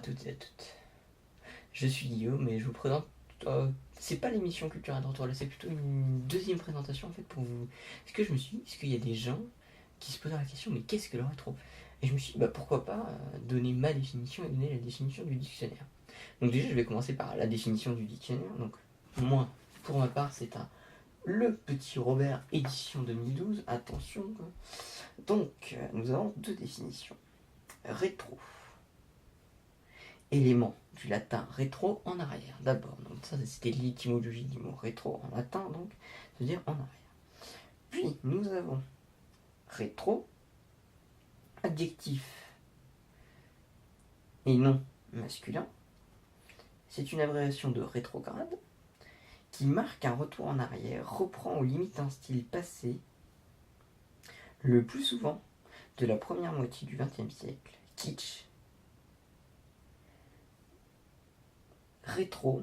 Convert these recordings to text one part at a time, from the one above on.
toutes et à toutes. Je suis Guillaume et je vous présente. C'est pas l'émission culturelle de retour là, c'est plutôt une deuxième présentation en fait pour vous. Parce que je me suis dit, est-ce qu'il y a des gens qui se posent la question, mais qu'est-ce que le rétro? Et je me suis dit, pourquoi pas donner ma définition et donner la définition du dictionnaire. Donc, déjà, je vais commencer par la définition du dictionnaire. Donc, moi, pour ma part, c'est un Le Petit Robert édition 2012. Attention, quoi. Donc, nous avons deux définitions. Rétro. Élément du latin rétro, en arrière. D'abord, donc ça c'était l'étymologie du mot rétro en latin, donc ça veut dire en arrière. Puis nous avons rétro, adjectif et nom masculin. C'est une abréviation de rétrograde qui marque un retour en arrière, reprend ou limite un style passé, le plus souvent de la première moitié du XXe siècle. Kitsch, rétro,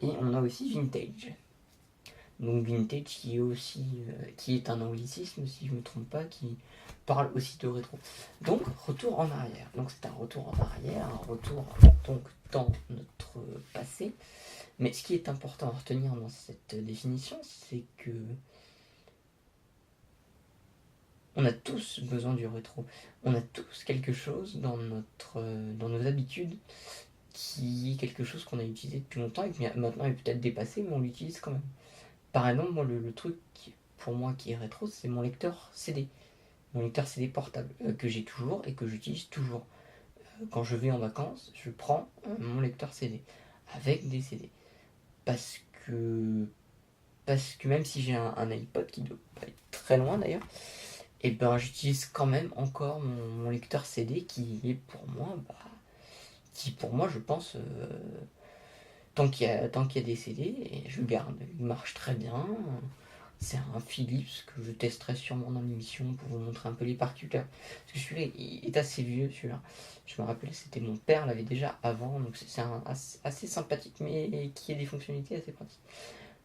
et on a aussi vintage. Donc vintage qui est aussi qui est un anglicisme si je ne me trompe pas, qui parle aussi de rétro. Donc retour en arrière. Donc c'est un retour en arrière, un retour donc dans notre passé. Mais ce qui est important à retenir dans cette définition, c'est que on a tous besoin du rétro. On a tous quelque chose dans nos habitudes qui est quelque chose qu'on a utilisé depuis longtemps et qui maintenant est peut-être dépassé, mais on l'utilise quand même. Par exemple, moi, le truc pour moi qui est rétro, c'est mon lecteur CD. Mon lecteur CD portable, que j'ai toujours et que j'utilise toujours. Quand je vais en vacances, je prends mon lecteur CD avec des CD. Parce que même si j'ai un iPod qui doit pas être très loin d'ailleurs, et j'utilise quand même encore mon lecteur CD qui est pour moi, je pense, tant qu'il y a des CD, et je le garde. Il marche très bien. C'est un Philips que je testerai sûrement dans l'émission pour vous montrer un peu les particularités. Parce que celui-là, il est assez vieux, celui-là. Je me rappelle, c'était mon père, l'avait déjà avant, donc c'est assez sympathique, mais qui a des fonctionnalités assez pratiques.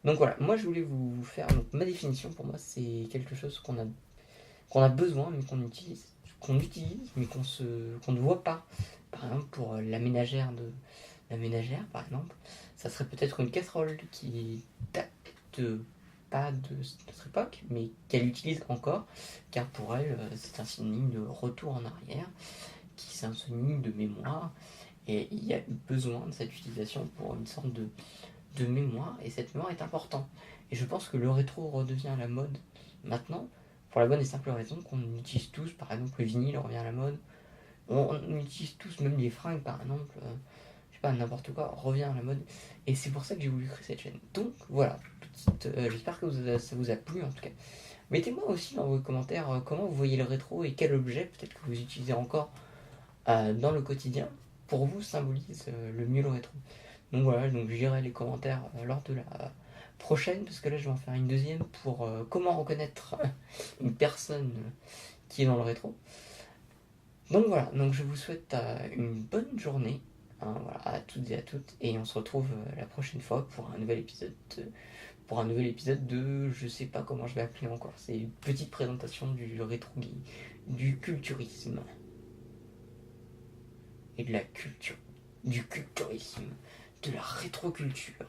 Donc voilà, moi je voulais vous faire ma définition. Pour moi, c'est quelque chose qu'on a besoin, mais qu'on utilise, mais qu'on ne voit pas. Par exemple, pour la ménagère, par exemple, ça serait peut-être une casserole qui date pas de notre époque, mais qu'elle utilise encore, car pour elle, c'est un synonyme de retour en arrière, qui c'est un synonyme de mémoire, et il y a besoin de cette utilisation pour une sorte de mémoire, et cette mémoire est importante. Et je pense que le rétro redevient à la mode maintenant, pour la bonne et simple raison qu'on utilise tous, par exemple le vinyle revient à la mode, on utilise tous, même les fringues par exemple, je sais pas, n'importe quoi, revient à la mode, et c'est pour ça que j'ai voulu créer cette chaîne. Donc voilà, j'espère que ça vous a plu en tout cas. Mettez-moi aussi dans vos commentaires comment vous voyez le rétro et quel objet peut-être que vous utilisez encore dans le quotidien pour vous symbolise le mieux le rétro. Donc voilà, donc je lirai les commentaires lors de la prochaine, parce que là je vais en faire une deuxième pour comment reconnaître une personne qui est dans le rétro. Donc voilà, donc je vous souhaite une bonne journée, hein, voilà, à toutes et à toutes, et on se retrouve la prochaine fois pour un nouvel épisode de je sais pas comment je vais appeler encore, c'est une petite présentation du rétro, du culturisme et de la culture, du culturisme, de la rétroculture.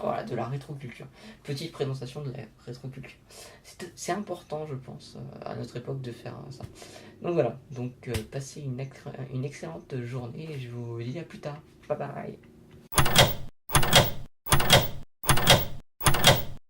Voilà, de la rétroculture. Petite présentation de la rétroculture. C'est important, je pense, à notre époque de faire ça. Donc voilà, donc passez une excellente journée et je vous dis à plus tard. Bye bye.